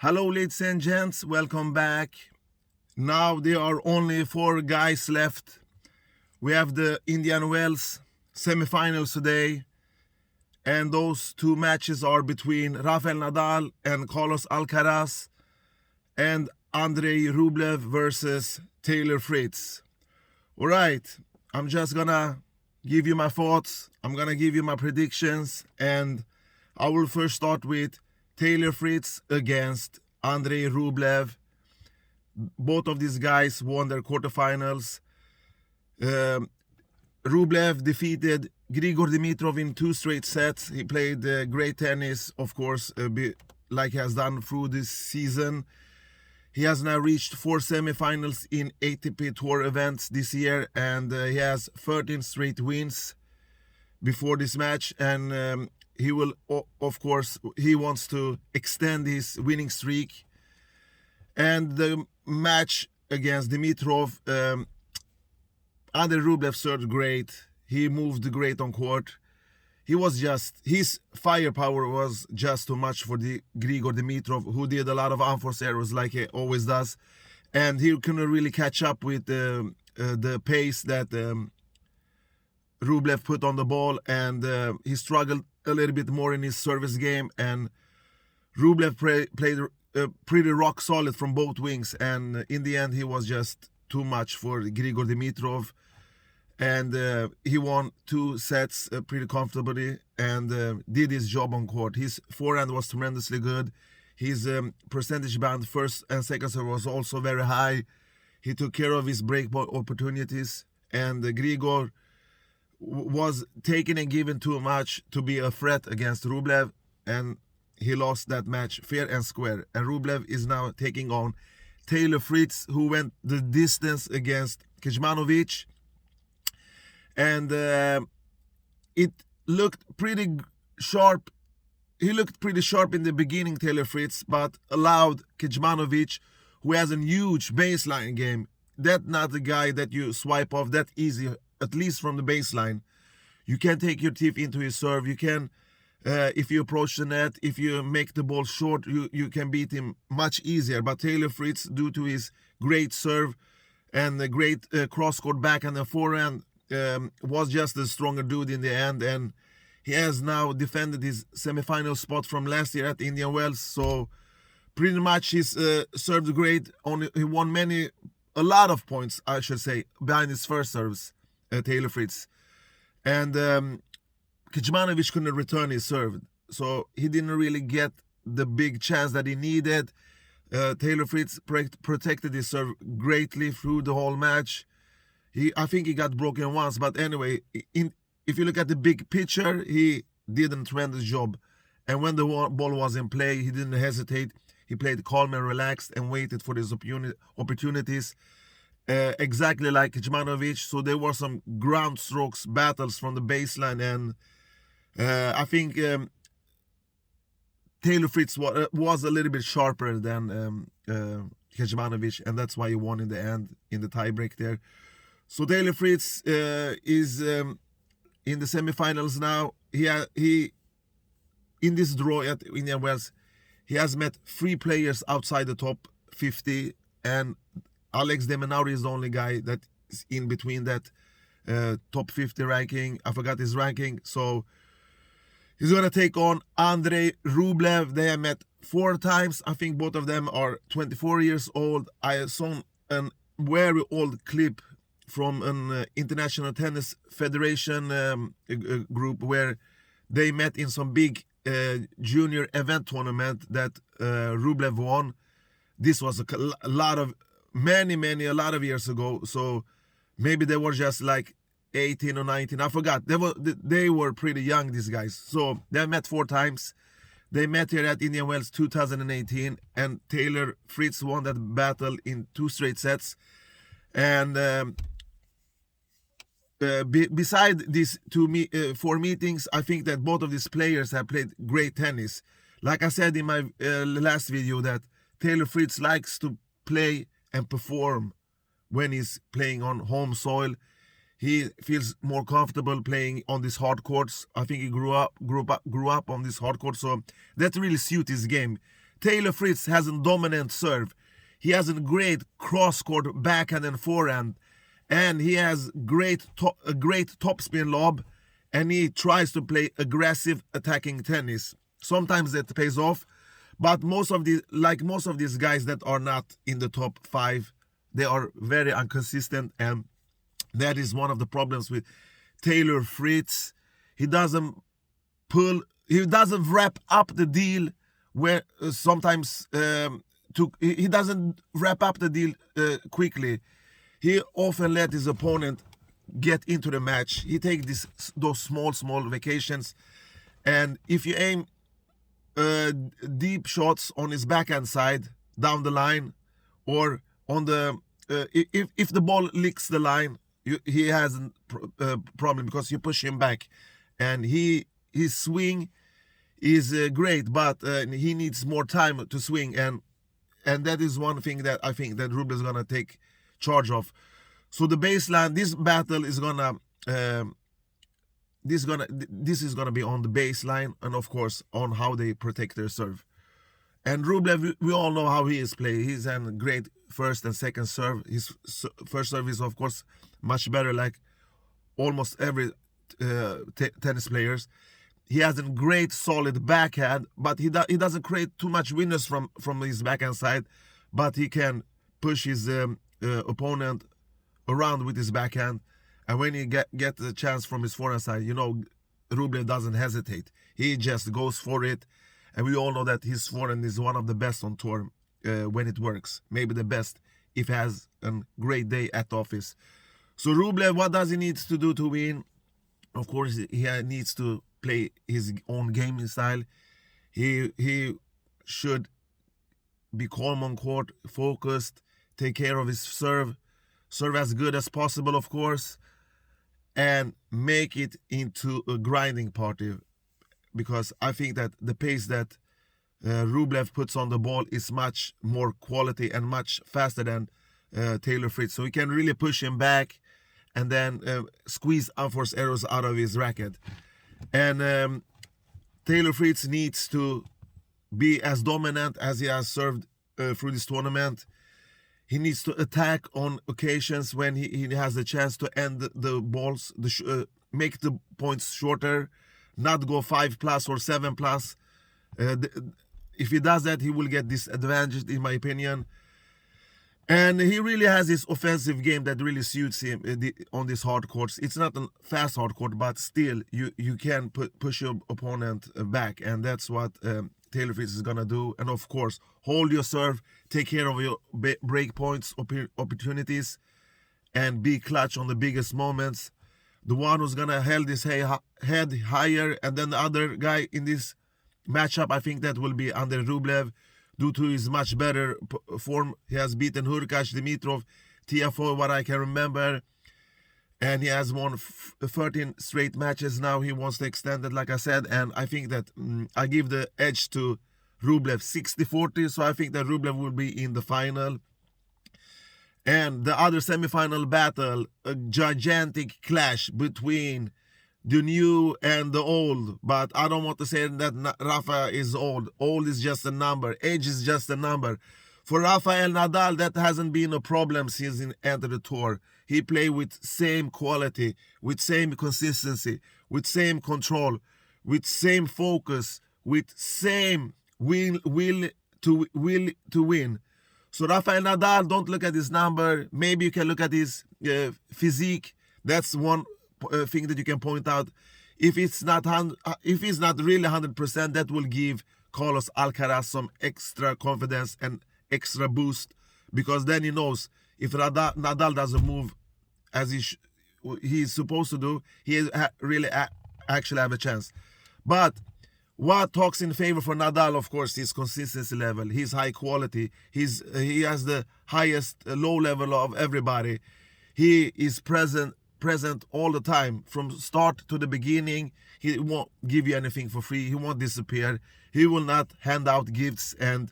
Hello, ladies and gents, welcome back. Now there are only 4 guys left. We have the Indian Wells semifinals today, and those 2 matches are between Rafael Nadal and Carlos Alcaraz, and Andrei Rublev versus Taylor Fritz. Alright, I'm just gonna give you my thoughts, I'm gonna give you my predictions, and I will first start with Taylor Fritz against Andrei Rublev. Both of these guys won their quarterfinals. Rublev defeated Grigor Dimitrov in 2 straight sets. He played great tennis, of course, like he has done through this season. He has now reached 4 semifinals in ATP Tour events this year, and he has 13 straight wins before this match, and he will, of course, he wants to extend his winning streak. And the match against Dimitrov, Andrei Rublev served great. He moved great on court. His firepower was just too much for the Grigor Dimitrov, who did a lot of unforced errors like he always does. And he couldn't really catch up with the pace that Rublev put on the ball, and he struggled a little bit more in his service game, and Rublev played pretty rock solid from both wings, and in the end he was just too much for Grigor Dimitrov, and he won 2 sets pretty comfortably, and did his job on court. His forehand was tremendously good. His percentage band first and second serve was also very high. He took care of his break ball opportunities, and Grigor was taken and given too much to be a threat against Rublev, and he lost that match fair and square. And Rublev is now taking on Taylor Fritz, who went the distance against Kecmanovic, and it looked pretty sharp. He looked pretty sharp in the beginning, Taylor Fritz, but allowed Kecmanovic, who has a huge baseline game. That's not the guy that you swipe off that easy, at least from the baseline. You can take your teeth into his serve. You can, if you approach the net, if you make the ball short, you can beat him much easier. But Taylor Fritz, due to his great serve and the great cross-court backhand and forehand, was just the stronger dude in the end. And he has now defended his semifinal spot from last year at Indian Wells. So pretty much he's served great. He won a lot of points, I should say, behind his first serves. Taylor Fritz, and Kecmanovic couldn't return his serve, so he didn't really get the big chance that he needed. Taylor Fritz protected his serve greatly through the whole match. I think he got broken once, but anyway, if you look at the big picture, he did a tremendous job. And when the ball was in play, he didn't hesitate. He played calm and relaxed and waited for his opportunities. Exactly like Kecmanovic, so there were some ground strokes battles from the baseline, and I think Taylor Fritz was a little bit sharper than Kecmanovic, and that's why he won in the end in the tiebreak there. So Taylor Fritz is in the semifinals now. He in this draw at Indian Wells, he has met 3 players outside the top 50, and Alex de Minaur is the only guy that is in between that top 50 ranking. I forgot his ranking. So he's going to take on Andrei Rublev. They have met 4 times. I think both of them are 24 years old. I saw a very old clip from an International Tennis Federation group where they met in some big junior event tournament that Rublev won. This was a lot of years ago, so maybe they were just like 18 or 19. I forgot. They were pretty young, these guys. So they met 4 times. They met here at Indian Wells 2018, and Taylor Fritz won that battle in 2 straight sets. And beside these 4 meetings, I think that both of these players have played great tennis. Like I said in my last video, that Taylor Fritz likes to play and perform when he's playing on home soil. He feels more comfortable playing on these hard courts. I think he grew up on this hard court, so that really suits his game. Taylor Fritz has a dominant serve. He has a great cross-court backhand and forehand, and he has a great topspin lob, and he tries to play aggressive attacking tennis. Sometimes that pays off, but most of these guys that are not in the top 5, they are very inconsistent, and that is one of the problems with Taylor Fritz. He doesn't wrap up the deal where sometimes he doesn't wrap up the deal quickly. He often let his opponent get into the match. He takes those small vacations, and if you aim deep shots on his backhand side down the line, or on the if the ball licks the line, he has a problem because you push him back, and his swing is great, but he needs more time to swing, and that is one thing that I think that Rublev is gonna take charge of. So the baseline, this battle is gonna this is gonna be on the baseline, and of course on how they protect their serve. And Rublev, we all know how he is playing. He's a great first and second serve. His first serve is of course much better, like almost every tennis players. He has a great solid backhand, but he doesn't create too much winners from his backhand side, but he can push his opponent around with his backhand. And when he get the chance from his forehand side, Rublev doesn't hesitate. He just goes for it. And we all know that his forehand is one of the best on tour when it works. Maybe the best if he has a great day at the office. So Rublev, what does he need to do to win? Of course, he needs to play his own gaming style. He should be calm on court, focused, take care of his serve as good as possible, of course, and make it into a grinding party. Because I think that the pace that Rublev puts on the ball is much more quality and much faster than Taylor Fritz. So he can really push him back and then squeeze unforced errors out of his racket. And Taylor Fritz needs to be as dominant as he has served through this tournament. He needs to attack on occasions when he has the chance to end the balls, make the points shorter, not go 5+ or 7+. If he does that, he will get disadvantaged, in my opinion. And he really has this offensive game that really suits him on these hard courts. It's not a fast hard court, but still you can push your opponent back, and that's what Taylor Fritz is gonna do. And of course, hold your serve, take care of your break points, opportunities, and be clutch on the biggest moments. The one who's gonna hold his head higher, and then the other guy in this matchup, I think that will be Andrei Rublev. Due to his much better form, he has beaten Hurkacz, Dimitrov, Tiafoe, what I can remember. And he has won 13 straight matches now. He wants to extend it, like I said. And I think that I give the edge to Rublev 60-40. So I think that Rublev will be in the final. And the other semifinal battle, a gigantic clash between the new and the old. But I don't want to say that Rafa is old. Old is just a number. Age is just a number. For Rafael Nadal, that hasn't been a problem since he entered the tour. He played with same quality, with same consistency, with same control, with same focus, with same will to win. So Rafael Nadal, don't look at his number. Maybe you can look at his physique. That's one thing that you can point out. If it's not really 100%, that will give Carlos Alcaraz some extra confidence and extra boost, because then he knows if Nadal doesn't move as he's supposed to do, he really actually have a chance. But what talks in favor for Nadal, of course, his consistency level, his high quality. He has the highest low level of everybody. He is present all the time, from start to the beginning. He won't give you anything for free. He won't disappear. He will not hand out gifts. And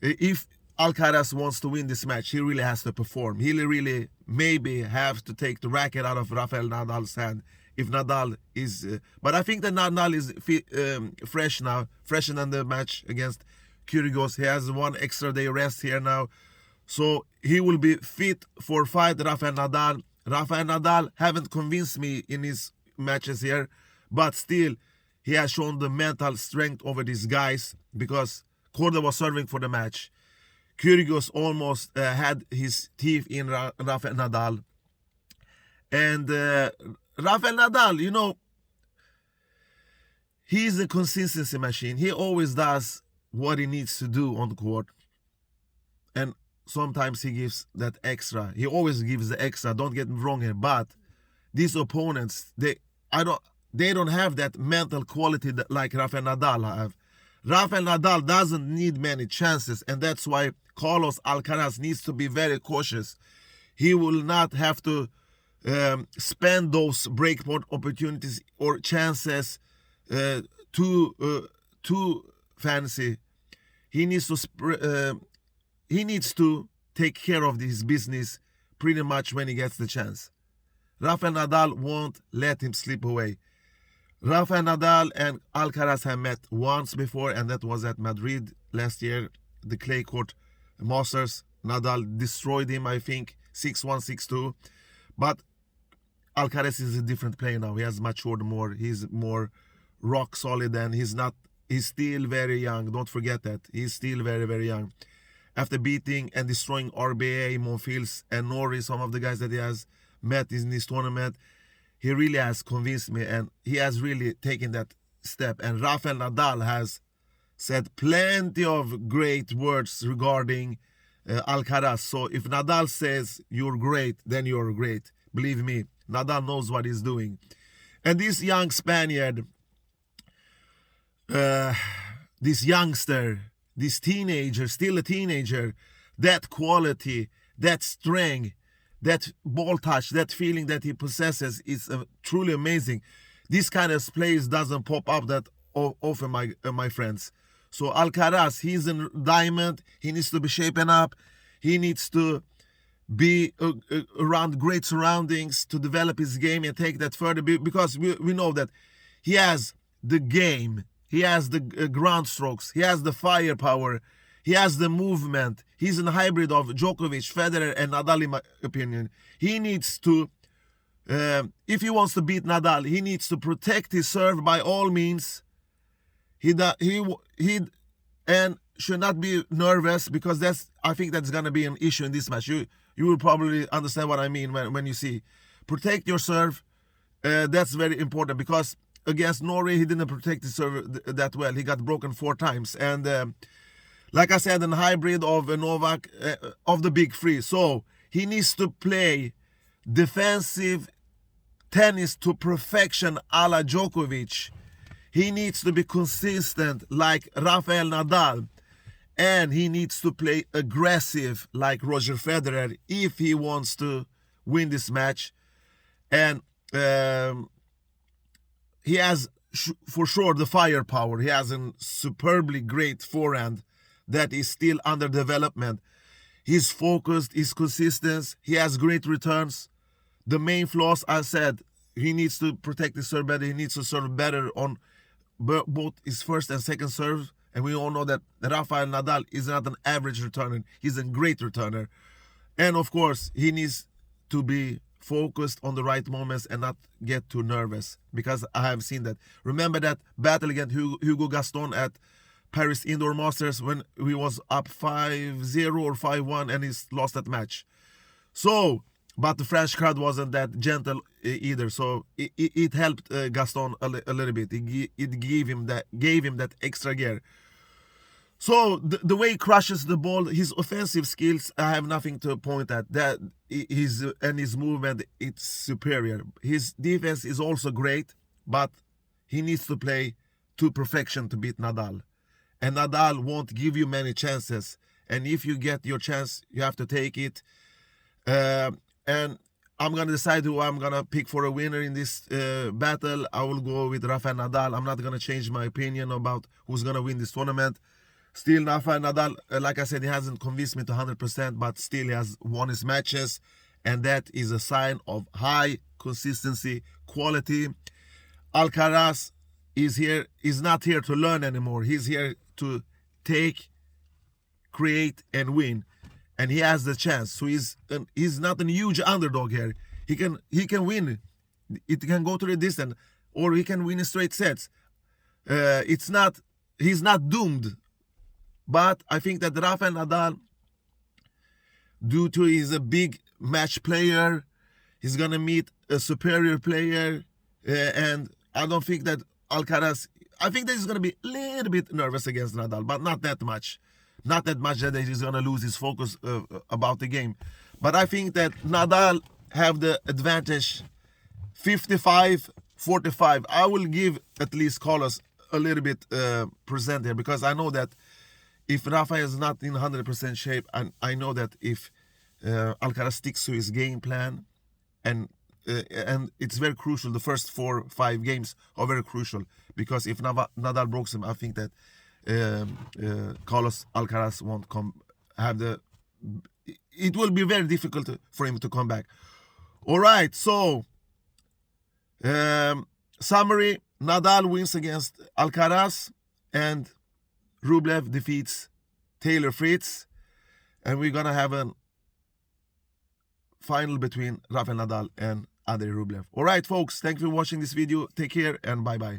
if Alcaraz wants to win this match, he really has to perform. He really maybe have to take the racket out of Rafael Nadal's hand if Nadal is... but I think that Nadal is fresh now, fresher than the match against Kyrgios. He has 1 extra day rest here now. So he will be fit for fight Rafael Nadal. Rafael Nadal haven't convinced me in his matches here, but still he has shown the mental strength over these guys because Korda was serving for the match. Kyrgios almost had his teeth in Rafael Nadal. And Rafael Nadal, he's a consistency machine. He always does what he needs to do on the court. And sometimes he gives that extra. He always gives the extra. Don't get me wrong here. But these opponents, they don't have that mental quality that like Rafael Nadal have. Rafael Nadal doesn't need many chances, and that's why Carlos Alcaraz needs to be very cautious. He will not have to spend those breakpoint opportunities or chances too fancy. He needs to take care of his business pretty much when he gets the chance. Rafael Nadal won't let him slip away. Rafael Nadal and Alcaraz have met once before, and that was at Madrid last year, the clay court Masters. Nadal destroyed him, I think, 6-1, 6-2. But Alcaraz is a different player now. He has matured more. He's more rock solid, and he's still very young. Don't forget that. He's still very, very young. After beating and destroying RBA, Monfils, and Norrie, some of the guys that he has met in this tournament, he really has convinced me, and he has really taken that step. And Rafael Nadal has said plenty of great words regarding Alcaraz. So if Nadal says you're great, then you're great. Believe me, Nadal knows what he's doing. And this young Spaniard, this youngster, this teenager, still a teenager, that quality, that strength, that ball touch, that feeling that he possesses is truly amazing. This kind of plays doesn't pop up that often, my friends. So Alcaraz, he's a diamond. He needs to be shapen up. He needs to be around great surroundings to develop his game and take that further, because we know that he has the game. He has the ground strokes. He has the firepower. He has the movement. He's a hybrid of Djokovic, Federer, and Nadal, in my opinion. He needs to, if he wants to beat Nadal, he needs to protect his serve by all means. He and should not be nervous, because I think that's gonna be an issue in this match. You will probably understand what I mean when you see. Protect your serve. That's very important, because against Norrie, he didn't protect his serve that well. He got broken 4 times. And like I said, a hybrid of Novak, of the big three. So he needs to play defensive tennis to perfection a la Djokovic. He needs to be consistent like Rafael Nadal. And he needs to play aggressive like Roger Federer if he wants to win this match. And he has for sure the firepower. He has a superbly great forehand that is still under development. He's focused, he's consistent, he has great returns. The main flaws, I said, he needs to protect his serve better. He needs to serve better on both his first and second serve. And we all know that Rafael Nadal is not an average returner. He's a great returner. And of course, he needs to be focused on the right moments and not get too nervous, because I have seen that. Remember that battle against Hugo Gaston at Paris Indoor Masters when he was up 5-0 or 5-1 and he lost that match. So, but the French crowd wasn't that gentle either. So it helped Gaston a little bit. It gave him that extra gear. So the way he crushes the ball, his offensive skills, I have nothing to point at. That his movement, it's superior. His defense is also great, but he needs to play to perfection to beat Nadal. And Nadal won't give you many chances. And if you get your chance, you have to take it. And I'm going to decide who I'm going to pick for a winner in this battle. I will go with Rafael Nadal. I'm not going to change my opinion about who's going to win this tournament. Still, Rafael Nadal, like I said, he hasn't convinced me to 100%, but still he has won his matches. And that is a sign of high consistency, quality. Alcaraz is not here to learn anymore. He's here to take create and win, and he has the chance. So he's not a huge underdog here. He can win. It can go to the distance, or he can win in straight sets. He's not doomed. But I think that Rafael Nadal, due to he's a big match player, he's gonna meet a superior player, and I don't think that Alcaraz. I think that he's gonna be a little bit nervous against Nadal, but not that much. Not that much that he's gonna lose his focus about the game. But I think that Nadal have the advantage, 55-45. I will give at least Carlos a little bit percent here, because I know that if Rafa is not in 100% shape, and I know that if Alcaraz sticks to his game plan, and it's very crucial, the first 4 or 5 games are very crucial, because if Nadal breaks him, I think that Carlos Alcaraz won't it will be very difficult for him to come back. All right, so summary: Nadal wins against Alcaraz, and Rublev defeats Taylor Fritz, and we're gonna have a final between Rafael Nadal and Andrei Rublev. All right, folks, thank you for watching this video. Take care and bye-bye.